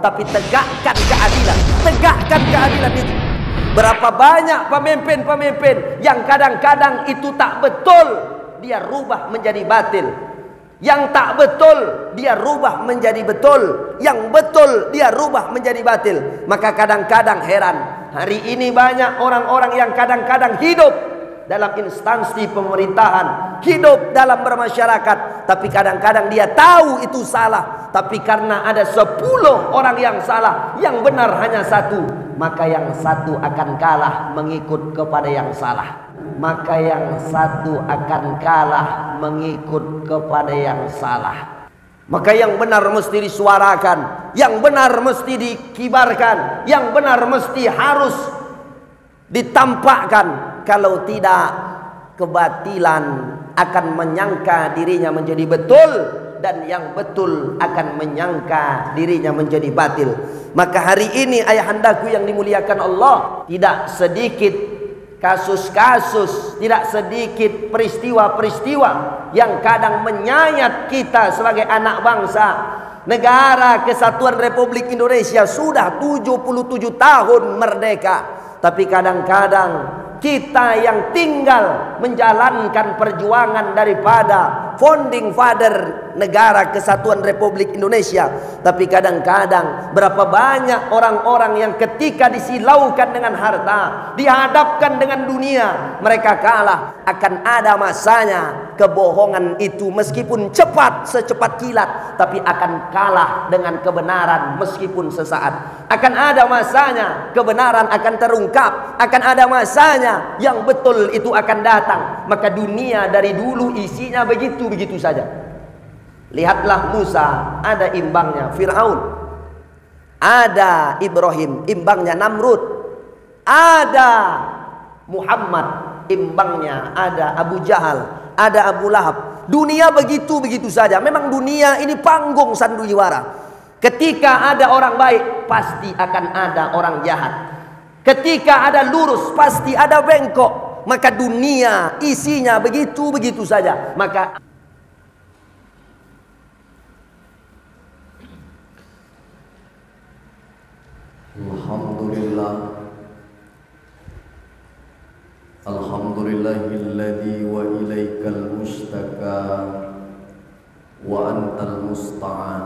tapi tegakkan keadilan. Tegakkan keadilan itu. Berapa banyak pemimpin-pemimpin yang kadang-kadang itu tak betul, dia rubah menjadi batil. Yang tak betul dia rubah menjadi betul, yang betul dia rubah menjadi batil. Maka kadang-kadang heran, hari ini banyak orang-orang yang kadang-kadang hidup dalam instansi pemerintahan, hidup dalam bermasyarakat, tapi kadang-kadang dia tahu itu salah, tapi karena ada 10 orang yang salah, yang benar hanya satu, maka yang satu akan kalah mengikut kepada yang salah. Maka yang satu akan kalah mengikut kepada yang salah. Maka yang benar mesti disuarakan, yang benar mesti dikibarkan, yang benar mesti harus ditampakkan. Kalau tidak, kebatilan akan menyangka dirinya menjadi betul, dan yang betul akan menyangka dirinya menjadi batil. Maka hari ini ayahandaku yang dimuliakan Allah, tidak sedikit kasus-kasus, tidak sedikit peristiwa-peristiwa yang kadang menyayat kita sebagai anak bangsa. Negara Kesatuan Republik Indonesia sudah 77 tahun merdeka, tapi kadang-kadang kita yang tinggal menjalankan perjuangan daripada founding father negara Kesatuan Republik Indonesia. Tapi kadang-kadang berapa banyak orang-orang yang ketika disilaukan dengan harta, dihadapkan dengan dunia, mereka kalah. Akan ada masanya kebohongan itu meskipun cepat, secepat kilat, tapi akan kalah dengan kebenaran meskipun sesaat. Akan ada masanya kebenaran akan terungkap, akan ada masanya yang betul itu akan datang. Maka dunia dari dulu isinya begitu-begitu saja. Lihatlah Musa, ada imbangnya Fir'aun. Ada Ibrahim, imbangnya Namrud. Ada Muhammad, imbangnya ada Abu Jahal, ada Abu Lahab. Dunia begitu-begitu saja. Memang dunia ini panggung sandiwara. Ketika ada orang baik, pasti akan ada orang jahat. Ketika ada lurus, pasti ada bengkok. Maka dunia isinya begitu-begitu saja. Maka Alhamdulillah, Alhamdulillahilladzi wa ilaikal mustaka wa antal musta'an.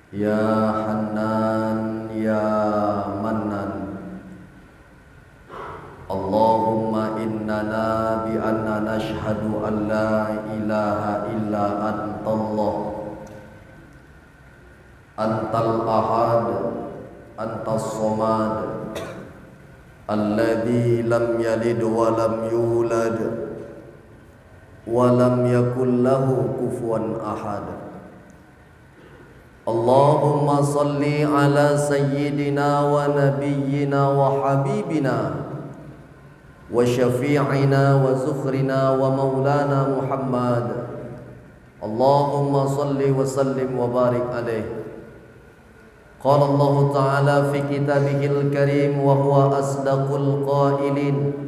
Ya Hannan ya Mannan, Allahumma innana bi anna nashhadu an la ilaha illa antallah, antal ahad, antas somad, alladzi lam yalid wa lam yulad wa lam yakul lahu kufuwan ahad. Allahumma salli ala sayyidina wa nabiyyina wa habibina wa syafi'ina wa zukhrina wa maulana Muhammad. Allahumma salli wa sallim wa barik alaihi. Qala Allah Ta'ala fi kitabihil karim wa huwa asdaqul qailin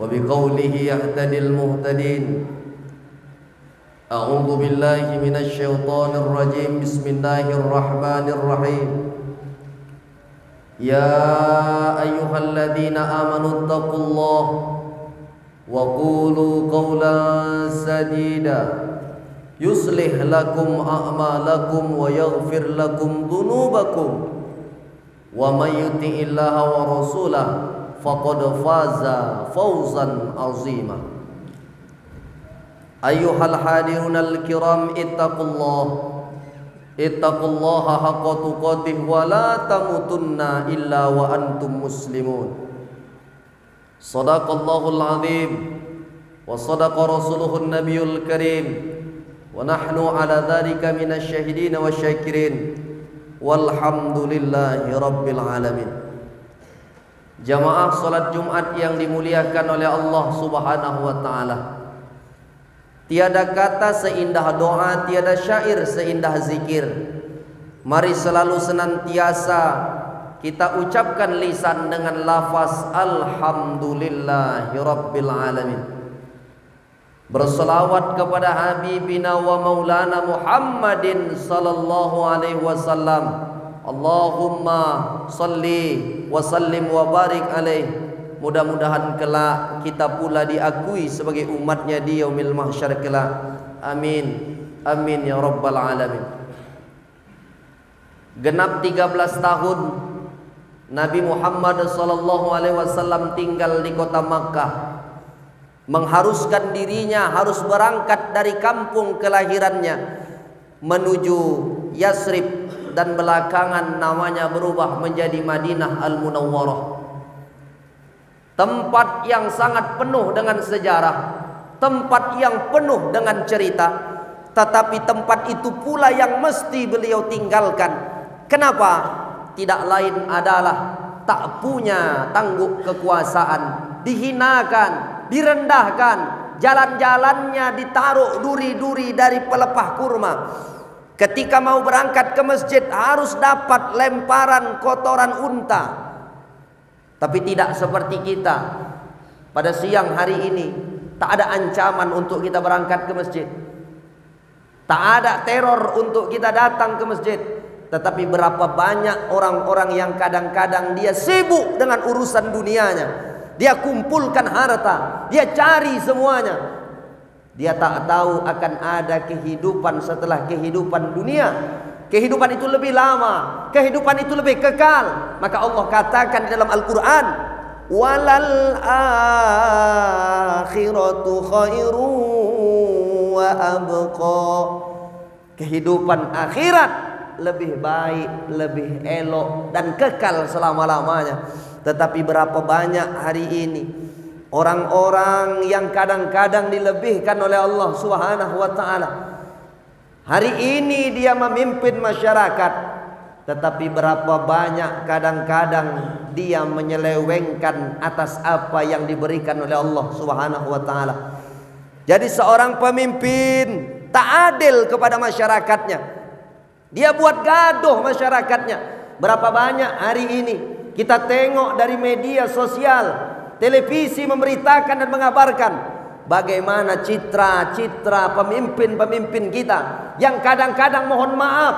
wa biqaulihi yahtadil muhtadin. A'udzu billahi minasy syaithanir rajim. Bismillahirrahmanirrahim. Ya ayyuhalladzina amanu taqullaha wa qulu qawlan sadida yuslih lakum a'malakum wa yaghfir lakum dhunubakum wa may yuti'illaha wa rasulahu faqad faza fawzan 'azima. Ayyuhal hadirunal kiram, ittaqullaha haqqa tuqatih wa la tamutunna illa wa antum muslimun. Sadaqallahul azim wa sadaqa rasuluhun nabiyul karim wa nahnu ala dhalika minasy syahidin wa syakirin walhamdulillahi rabbil alamin. Jamaah salat Jumat yang dimuliakan oleh Allah Subhanahu wa taala, tiada kata seindah doa, tiada syair seindah zikir. Mari selalu senantiasa kita ucapkan lisan dengan lafaz alhamdulillahi rabbil alamin. berselawat kepada Habibina wa Maulana Muhammadin sallallahu alaihi wasallam. Allahumma salli wa sallim wa barik alaih. Mudah-mudahan kelak kita pula diakui sebagai umatnya di yaumil mahsyar kelak. Amin. Amin ya rabbal alamin. Genap 13 tahun Nabi Muhammad sallallahu alaihi wasallam tinggal di kota Makkah. Mengharuskan dirinya harus berangkat dari kampung kelahirannya menuju Yasrib, dan belakangan namanya berubah menjadi Madinah Al-Munawwarah. Tempat yang sangat penuh dengan sejarah, tempat yang penuh dengan cerita, tetapi tempat itu pula yang mesti beliau tinggalkan. Kenapa? Tidak lain adalah tak punya tangguk kekuasaan, dihinakan, direndahkan, jalan-jalannya ditaruh duri-duri dari pelepah kurma. Ketika mau berangkat ke masjid harus dapat lemparan kotoran unta. Tapi tidak seperti kita. Pada siang hari ini tak ada ancaman untuk kita berangkat ke masjid, tak ada teror untuk kita datang ke masjid. Tetapi berapa banyak orang-orang yang kadang-kadang dia sibuk dengan urusan dunianya, dia kumpulkan harta, dia cari semuanya. Dia tak tahu akan ada kehidupan setelah kehidupan dunia. Kehidupan itu lebih lama, kehidupan itu lebih kekal. Maka Allah katakan di dalam Al-Quran, walal akhiratu khairu wa abqa. Kehidupan akhirat lebih baik, lebih elok dan kekal selama-lamanya. Tetapi berapa banyak hari ini orang-orang yang kadang-kadang dilebihkan oleh Allah Subhanahu wa taala. Hari ini dia memimpin masyarakat, tetapi berapa banyak kadang-kadang dia menyelewengkan atas apa yang diberikan oleh Allah Subhanahu wa taala. Jadi seorang pemimpin tak adil kepada masyarakatnya. Dia buat gaduh masyarakatnya. Berapa banyak hari ini kita tengok dari media sosial, televisi memberitakan dan mengabarkan bagaimana citra-citra pemimpin-pemimpin kita yang kadang-kadang mohon maaf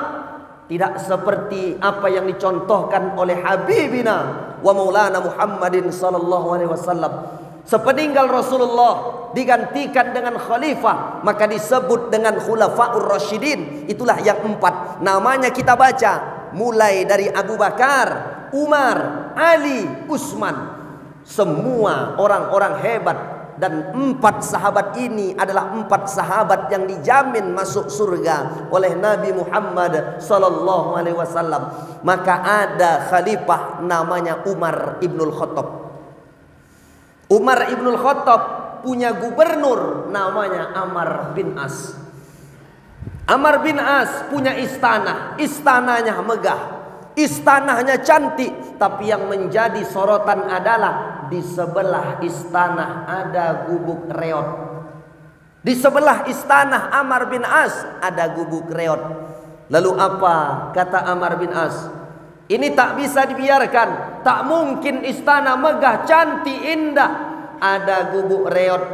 tidak seperti apa yang dicontohkan oleh Habibina wa Maulana Muhammadin sallallahu alaihi wasallam. Sepeninggal Rasulullah digantikan dengan khalifah, maka disebut dengan khulafaur rasyidin. Itulah yang 4. Namanya kita baca mulai dari Abu Bakar, Umar, Ali, Utsman. Semua orang-orang hebat, dan 4 sahabat ini adalah 4 sahabat yang dijamin masuk surga oleh Nabi Muhammad sallallahu alaihi wasallam. Maka ada khalifah namanya Umar ibnul Khattab. Umar ibnul Khattab punya gubernur namanya Amr bin As. Amr bin As punya istana, istananya megah, istananya cantik. Tapi yang menjadi sorotan adalah di sebelah istana ada gubuk reot. Di sebelah istana Amr bin As ada gubuk reot. Lalu apa kata Amr bin As? Ini tak bisa dibiarkan. Tak mungkin istana megah, cantik, indah, ada gubuk reot.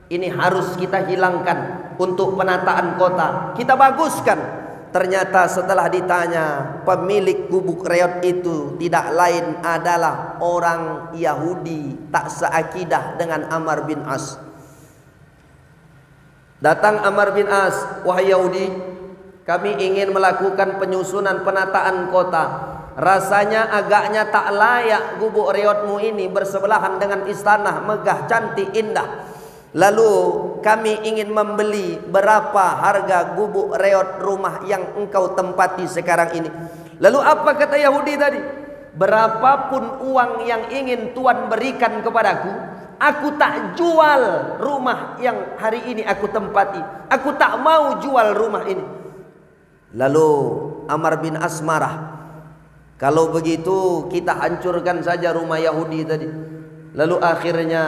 Ini harus kita hilangkan untuk penataan kota. Kita baguskan. Ternyata setelah ditanya, pemilik gubuk reot itu tidak lain adalah orang Yahudi tak seakidah dengan Amr bin As. Datang Amr bin As, wahai Yahudi, kami ingin melakukan penyusunan penataan kota. Rasanya agaknya tak layak gubuk reotmu ini bersebelahan dengan istana megah, cantik, indah. Lalu kami ingin membeli berapa harga gubuk reot rumah yang engkau tempati sekarang ini. Lalu apa kata Yahudi tadi? Berapapun uang yang ingin Tuhan berikan kepadaku, aku tak jual rumah yang hari ini aku tempati. Aku tak mau jual rumah ini. Lalu Amr bin As marah. Kalau begitu kita hancurkan saja rumah Yahudi tadi. Lalu akhirnya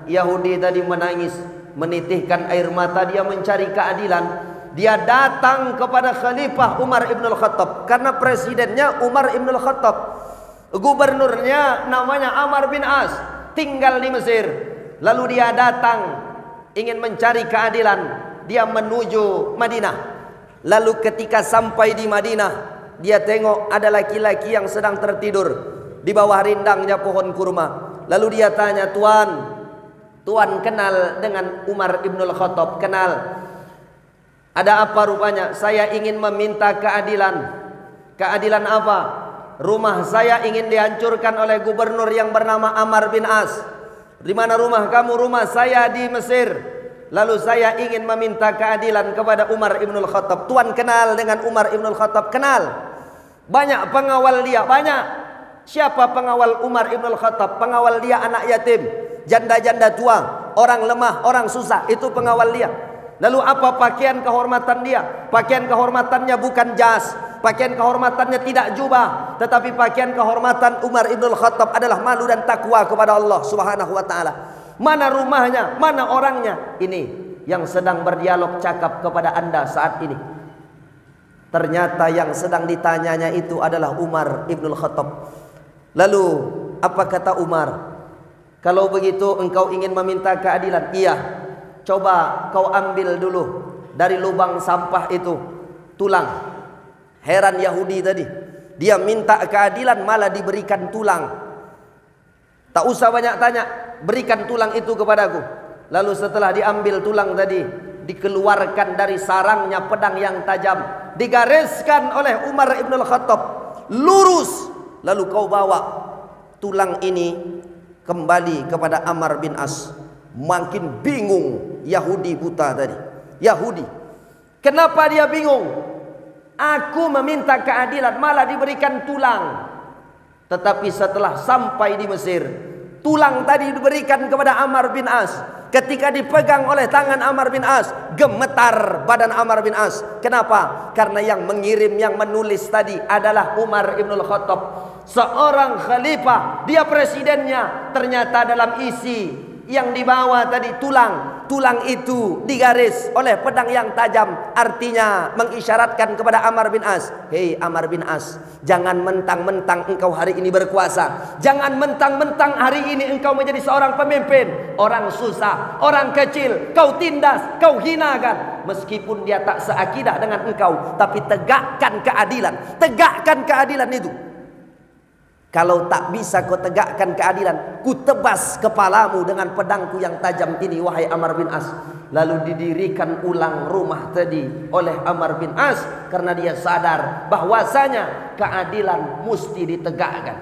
Yahudi tadi menangis, menitihkan air mata, dia mencari keadilan. Dia datang kepada Khalifah Umar ibn al-Khattab, karena presidennya Umar ibn al-Khattab, gubernurnya namanya Amr bin As, tinggal di Mesir. Lalu dia datang ingin mencari keadilan, dia menuju Madinah. Lalu ketika sampai di Madinah, dia tengok ada laki-laki yang sedang tertidur di bawah rindangnya pohon kurma. Lalu dia tanya, Tuan kenal dengan Umar ibnul Khattab? Kenal. Ada apa rupanya? Saya ingin meminta keadilan. Keadilan apa? Rumah saya ingin dihancurkan oleh gubernur yang bernama Amr bin As. Di mana rumah kamu? Rumah saya di Mesir. Lalu saya ingin meminta keadilan kepada Umar ibnul Khattab. Tuan kenal dengan Umar ibnul Khattab? Kenal. Banyak pengawal dia, banyak. Siapa pengawal Umar ibnul Khattab? Pengawal dia anak yatim, janda-janda tua, orang lemah, orang susah. Itu pengawal dia. Lalu apa pakaian kehormatan dia? Pakaian kehormatannya bukan jas, pakaian kehormatannya tidak jubah, tetapi pakaian kehormatan Umar ibnul Khattab adalah malu dan takwa kepada Allah Subhanahu wa taala. Mana rumahnya? Mana orangnya? Ini yang sedang berdialog cakap kepada Anda saat ini. Ternyata yang sedang ditanyanya itu adalah Umar ibnul Khattab. Lalu apa kata Umar? Kalau begitu engkau ingin meminta keadilan? Iya. Coba kau ambil dulu dari lubang sampah itu tulang. Heran Yahudi tadi, dia minta keadilan malah diberikan tulang. Tak usah banyak tanya, berikan tulang itu kepadaku. Lalu setelah diambil tulang tadi, dikeluarkan dari sarangnya pedang yang tajam, digariskan oleh Umar ibnul Khattab lurus. Lalu kau bawa tulang ini kembali kepada Amr bin As. Makin bingung Yahudi buta tadi. Yahudi, kenapa dia bingung? Aku meminta keadilan malah diberikan tulang. Tetapi setelah sampai di Mesir, tulang tadi diberikan kepada Amr bin As. Ketika dipegang oleh tangan Amr bin As, gemetar badan Amr bin As. Kenapa? Karena yang mengirim, yang menulis tadi adalah Umar ibnul Khattab, seorang khalifah, dia presidennya. Ternyata dalam isi yang dibawa tadi tulang itu digaris oleh pedang yang tajam. Artinya mengisyaratkan kepada Amr bin As, hei Amr bin As, jangan mentang-mentang engkau hari ini berkuasa, jangan mentang-mentang hari ini engkau menjadi seorang pemimpin, orang susah, orang kecil kau tindas, kau hinakan. Meskipun dia tak seakidah dengan engkau, tapi tegakkan keadilan itu. Kalau tak bisa kau tegakkan keadilan, ku tebas kepalamu dengan pedangku yang tajam ini, wahai Amr bin As. Lalu didirikan ulang rumah tadi oleh Amr bin As, karena dia sadar bahwasanya keadilan mesti ditegakkan.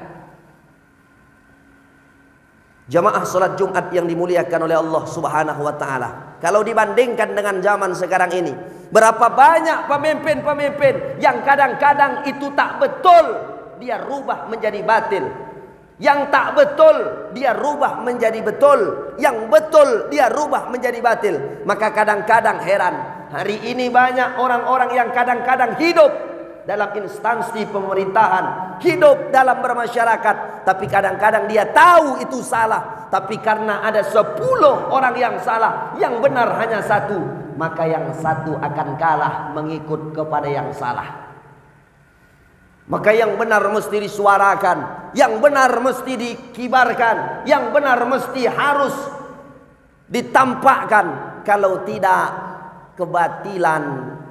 Jamaah salat Jumat yang dimuliakan oleh Allah Subhanahu wa taala. Kalau dibandingkan dengan zaman sekarang ini, berapa banyak pemimpin-pemimpin yang kadang-kadang itu tak betul, dia rubah menjadi batil. Yang tak betul dia rubah menjadi betul, yang betul dia rubah menjadi batil. Maka kadang-kadang heran, hari ini banyak orang-orang yang kadang-kadang hidup dalam instansi pemerintahan, hidup dalam bermasyarakat, tapi kadang-kadang dia tahu itu salah, tapi karena ada 10 orang yang salah, yang benar hanya satu, maka yang satu akan kalah mengikut kepada yang salah. Maka yang benar mesti disuarakan, yang benar mesti dikibarkan, yang benar mesti harus ditampakkan. Kalau tidak, kebatilan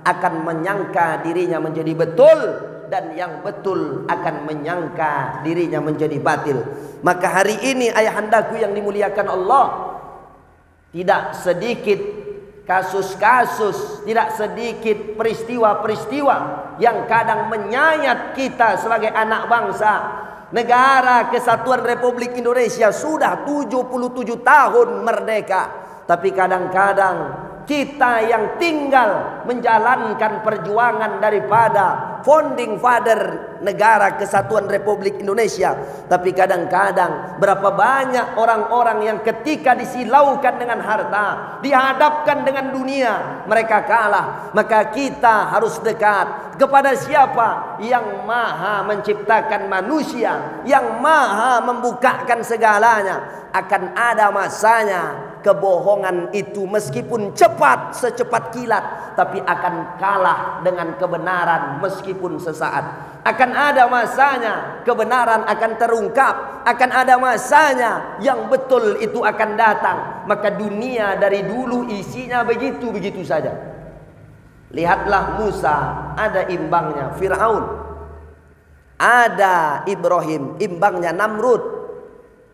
akan menyangka dirinya menjadi betul, dan yang betul akan menyangka dirinya menjadi batil. Maka hari ini ayahandaku yang dimuliakan Allah, tidak sedikit kasus-kasus, tidak sedikit peristiwa-peristiwa yang kadang menyayat kita sebagai anak bangsa. Negara Kesatuan Republik Indonesia sudah 77 tahun merdeka, tapi kadang-kadang kita yang tinggal menjalankan perjuangan daripada founding father negara Kesatuan Republik Indonesia. Tapi kadang-kadang berapa banyak orang-orang yang ketika disilaukan dengan harta, dihadapkan dengan dunia, mereka kalah. Maka kita harus dekat kepada siapa? Yang maha menciptakan manusia, yang maha membukakan segalanya. Akan ada masanya kebohongan itu meskipun cepat secepat kilat, tapi akan kalah dengan kebenaran meskipun sesaat. Akan ada masanya kebenaran akan terungkap, akan ada masanya yang betul itu akan datang. Maka dunia dari dulu isinya begitu-begitu saja. Lihatlah Musa, ada imbangnya Fir'aun, ada Ibrahim, imbangnya Namrud,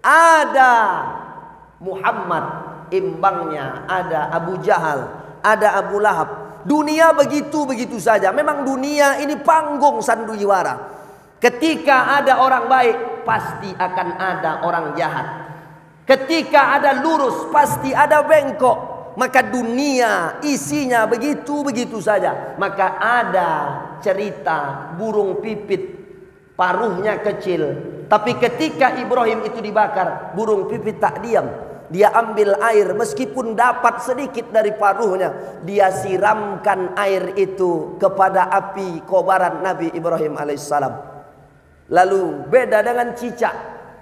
ada Muhammad, imbangnya ada Abu Jahal, ada Abu Lahab. Dunia begitu-begitu saja. Memang dunia ini panggung sandiwara. Ketika ada orang baik, pasti akan ada orang jahat. Ketika ada lurus, pasti ada bengkok. Maka dunia isinya begitu-begitu saja. Maka ada cerita burung pipit, paruhnya kecil, tapi ketika Ibrahim itu dibakar, burung pipit tak diam. Dia ambil air, meskipun dapat sedikit dari paruhnya, dia siramkan air itu kepada api kobaran Nabi Ibrahim alaihissalam. Lalu beda dengan cicak.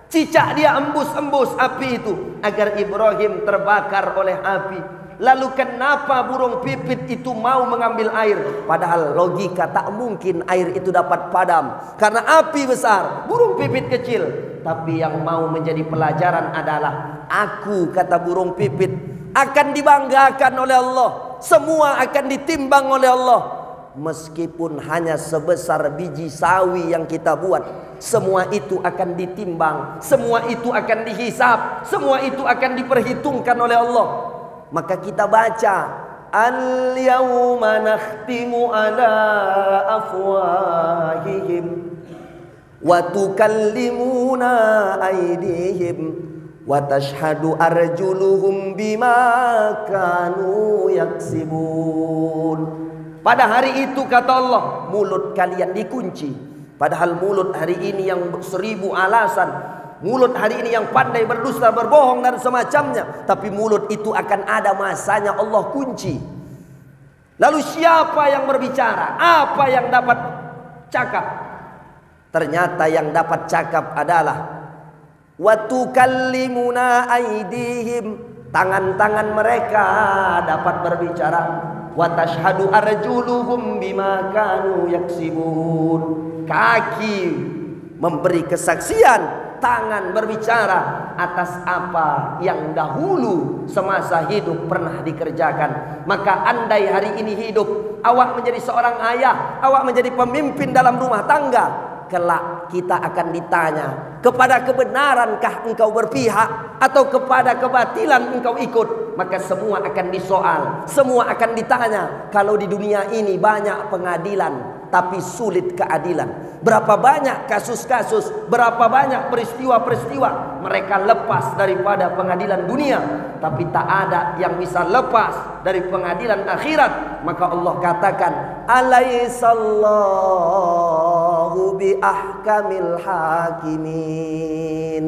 Cicak dia embus-embus api itu agar Ibrahim terbakar oleh api. Lalu kenapa burung pipit itu mau mengambil air? Padahal logika tak mungkin air itu dapat padam, karena api besar, burung pipit kecil. Tapi yang mau menjadi pelajaran adalah, aku, kata burung pipit, akan dibanggakan oleh Allah. Semua akan ditimbang oleh Allah. Meskipun hanya sebesar biji sawi yang kita buat, semua itu akan ditimbang, semua itu akan dihisab, semua itu akan diperhitungkan oleh Allah. Maka kita baca, al-yawma nakhtimu ala afwahihim wa tukallimuna aydihim wa tashhadu arjuluhum bima kanu yaksibun. Pada hari itu, kata Allah, mulut kalian dikunci. Padahal mulut hari ini yang 1000 alasan, mulut hari ini yang pandai berdusta, berbohong dan semacamnya, tapi mulut itu akan ada masanya Allah kunci. Lalu siapa yang berbicara? Apa yang dapat cakap? Ternyata yang dapat cakap adalah wa tukallimuna aydihim, tangan-tangan mereka dapat berbicara. Wa tashhadu arjuluhum bima kanu yaksibun, kaki memberi kesaksian, tangan berbicara atas apa yang dahulu semasa hidup pernah dikerjakan. Maka andai hari ini hidup, awak menjadi seorang ayah, awak menjadi pemimpin dalam rumah tangga, kelak kita akan ditanya, kepada kebenarankah engkau berpihak atau kepada kebatilan engkau ikut? Maka semua akan disoal, semua akan ditanya. Kalau di dunia ini banyak pengadilan tapi sulit keadilan, berapa banyak kasus-kasus, berapa banyak peristiwa-peristiwa mereka lepas daripada pengadilan dunia, tapi tak ada yang bisa lepas dari pengadilan akhirat. Maka Allah katakan, alaihissallahu bi ahkamil hakimin.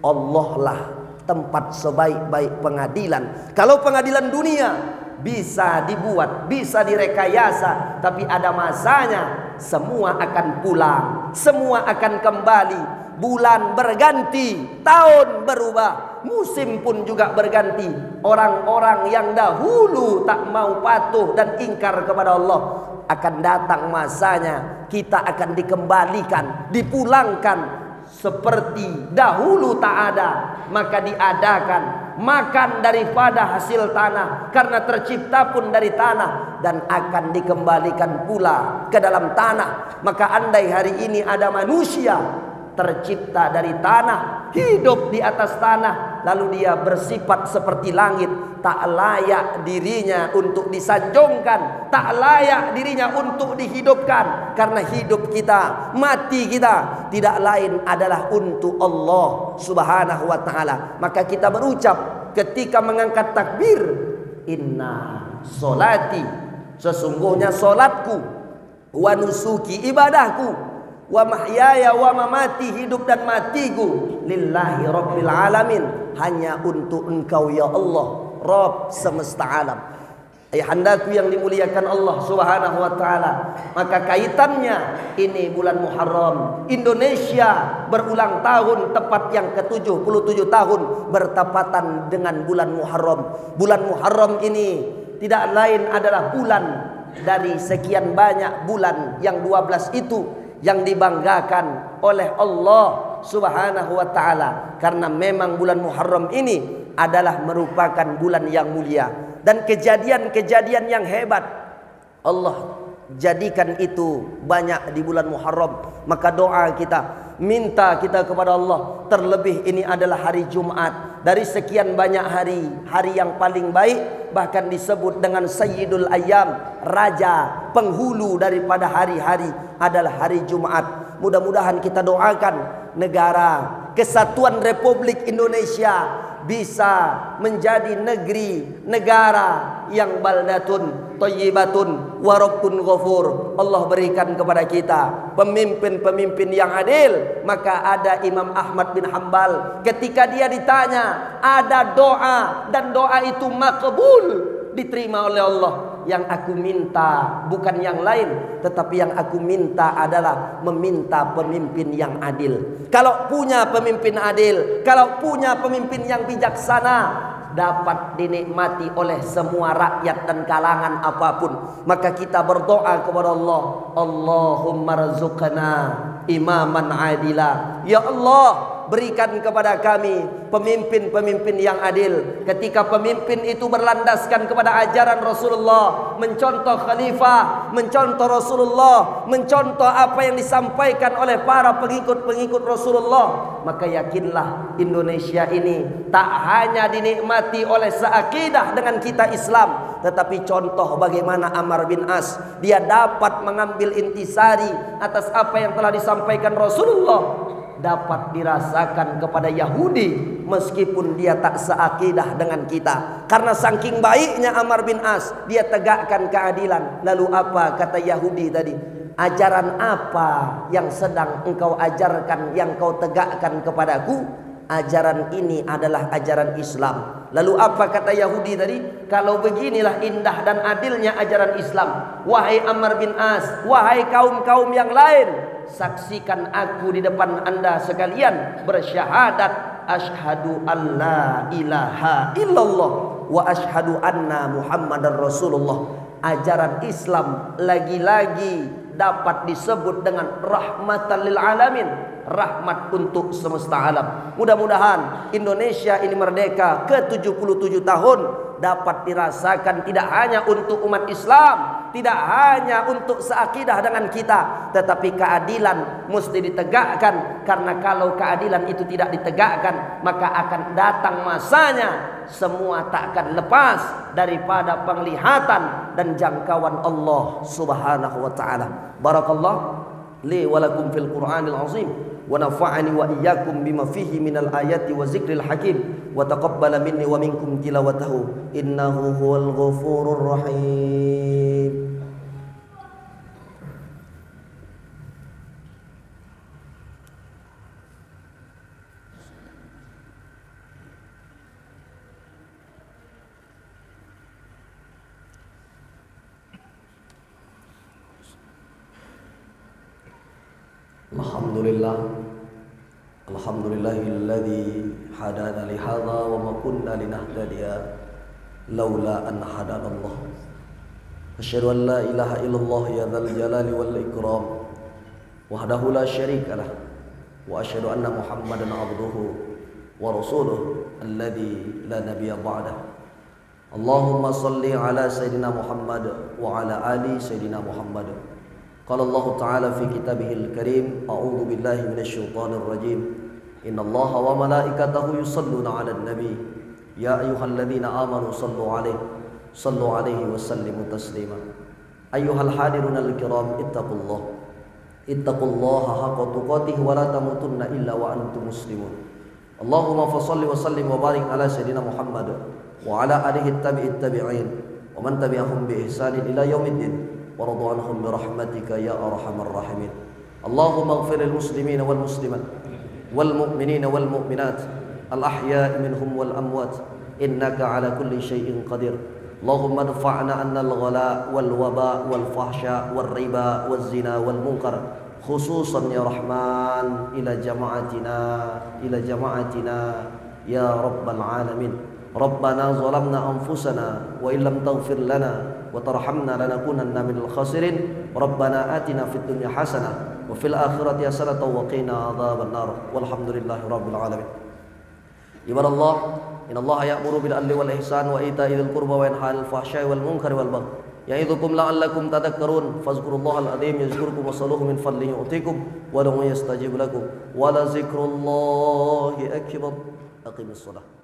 Allah lah tempat sebaik-baik pengadilan. Kalau pengadilan dunia bisa dibuat, bisa direkayasa, tapi ada masanya. Semua akan pulang, semua akan kembali. Bulan berganti, tahun berubah, musim pun juga berganti. Orang-orang yang dahulu tak mau patuh dan ingkar kepada Allah, akan datang masanya kita akan dikembalikan, dipulangkan seperti dahulu tak ada. Maka diadakan makan daripada hasil tanah, karena tercipta pun dari tanah dan akan dikembalikan pula ke dalam tanah. Maka andai hari ini ada manusia tercipta dari tanah, hidup di atas tanah, lalu dia bersifat seperti langit, tak layak dirinya untuk disanjungkan, tak layak dirinya untuk dihidupkan. Karena hidup kita, mati kita tidak lain adalah untuk Allah subhanahu wa ta'ala. Maka kita berucap ketika mengangkat takbir, inna solati, sesungguhnya solatku, wa nusuki, ibadahku, wa mahyaya wa mamati, hidup dan matiku, lillahi rabbil alamin, hanya untuk engkau ya Allah, Rabb semesta alam. Ayahandaku yang dimuliakan Allah Subhanahu wa taala, maka kaitannya ini bulan Muharram. Indonesia berulang tahun, tepat yang ke-77 tahun bertepatan dengan bulan Muharram. Bulan Muharram ini tidak lain adalah bulan dari sekian banyak bulan yang 12 itu yang dibanggakan oleh Allah Subhanahu wa taala, karena memang bulan Muharram ini adalah merupakan bulan yang mulia. Dan kejadian-kejadian yang hebat Allah jadikan itu banyak di bulan Muharram. Maka doa kita, minta kita kepada Allah, terlebih ini adalah hari Jumat. Dari sekian banyak hari, hari yang paling baik, bahkan disebut dengan Sayyidul Ayyam, raja penghulu daripada hari-hari adalah hari Jumat. Mudah-mudahan kita doakan negara Kesatuan Republik Indonesia bisa menjadi negara yang baldatun thayyibatun wa rabbun ghafur. Allah berikan kepada kita pemimpin-pemimpin yang adil. Maka ada Imam Ahmad bin Hanbal, ketika dia ditanya, ada doa dan doa itu makbul, diterima oleh Allah. Yang aku minta bukan yang lain, tetapi yang aku minta adalah meminta pemimpin yang adil. Kalau punya pemimpin adil, kalau punya pemimpin yang bijaksana, dapat dinikmati oleh semua rakyat dan kalangan apapun. Maka kita berdoa kepada Allah, Allahumma rzuqna imaman adila. Ya Allah, berikan kepada kami pemimpin-pemimpin yang adil. Ketika pemimpin itu berlandaskan kepada ajaran Rasulullah, mencontoh khalifah, mencontoh Rasulullah, mencontoh apa yang disampaikan oleh para pengikut-pengikut Rasulullah, maka yakinlah Indonesia ini tak hanya dinikmati oleh seakidah dengan kita Islam, tetapi contoh bagaimana Ammar bin As, dia dapat mengambil intisari atas apa yang telah disampaikan Rasulullah, dapat dirasakan kepada Yahudi meskipun dia tak seakidah dengan kita. Karena saking baiknya Ammar bin As, dia tegakkan keadilan. Lalu apa kata Yahudi tadi? Ajaran apa yang sedang engkau ajarkan, yang kau tegakkan kepadaku? Ajaran ini adalah ajaran Islam. Lalu apa kata Yahudi tadi? Kalau beginilah indah dan adilnya ajaran Islam, wahai Ammar bin As, wahai kaum-kaum yang lain, saksikan aku di depan anda sekalian bersyahadat asyhadu an la ilaha illallah wa asyhadu anna Muhammadar Rasulullah. Ajaran Islam lagi-lagi dapat disebut dengan rahmatan lil alamin, rahmat untuk semesta alam. Mudah-mudahan Indonesia ini merdeka ke-77 tahun dapat dirasakan tidak hanya untuk umat Islam, tidak hanya untuk seakidah dengan kita, tetapi keadilan mesti ditegakkan. Karena kalau keadilan itu tidak ditegakkan, maka akan datang masanya semua tak akan lepas daripada penglihatan dan jangkauan Allah Subhanahu wa taala. Barakallah li wa lakum fil Qur'anil azim wa nafa'ani wa iyyakum bima fihi minal ayati wa zikril hakim wa taqabbala minni wa minkum tilawatahu innahu huwal ghafurur rahim. Alhamdulillahilladzi hadana li hadza wa ma kunna linahtadiya laula an hadanallah. Asyhadu an la ilaha illallah ya dzal jalali wal ikram wahdahu la syarika lah wa asyhadu anna Muhammadan abduhu wa rasuluhu alladzi la nabiyya ba'dah. Allahumma salli ala sayyidina Muhammad wa ala ali sayyidina Muhammad. Qala Allah Ta'ala fi kitabihil karim, a'udzu billahi minasyaitonir rajim. Innallaha wa malaikatahu yusalluna 'alan nabi ya ayyuhalladzina amanu sallu 'alaihi wa sallimu taslima. Ayyuhal hadirunal kiram ittaqullaha haqqa tuqatih wa la tamutunna illa wa antum muslimun. Allahumma fashalli wa sallim wa barik ala sayyidina Muhammad wa ala alihi tabi'it tabi'in wa man tabi'ahum bi ihsanin ila yaumiddin wa radu anhum bi rahmatika ya arhamar rahimin. Allahumma ighfir lil muslimina wal muslimat wal mu'minina wal mu'minat al ahya'i minhum wal amwat innaka ala kulli syai'in qadir. Allahumma dfa'na annal ghala wal waba wal fahsya wal riba wal zina wal munkar khususan ya Rahman ila jama'atina ya Rabbal alamin. Rabbana zalamna anfusana wa illam taghfir lana wa tarhamna lanakunanna minal khasirin. Rabbana atina fid dunya hasanah wa fil akhirati hasanah wa qina adzaban nar. Walhamdulillahi rabbil alamin. Ibadallah, innallaha ya'muru bil adli wal ihsan wa ita'i dzil qurba wa yanha 'anil fahsya'i wal munkari wal baghi. Ya'idzukum la'allakum tadhakkarun. Fadhkurullahal 'azim yazkurkum wassalluhu min fadlihi yu'tikum wa lahu yastajib lakum wa la dzikrullahi akbar. Aqimis shalah.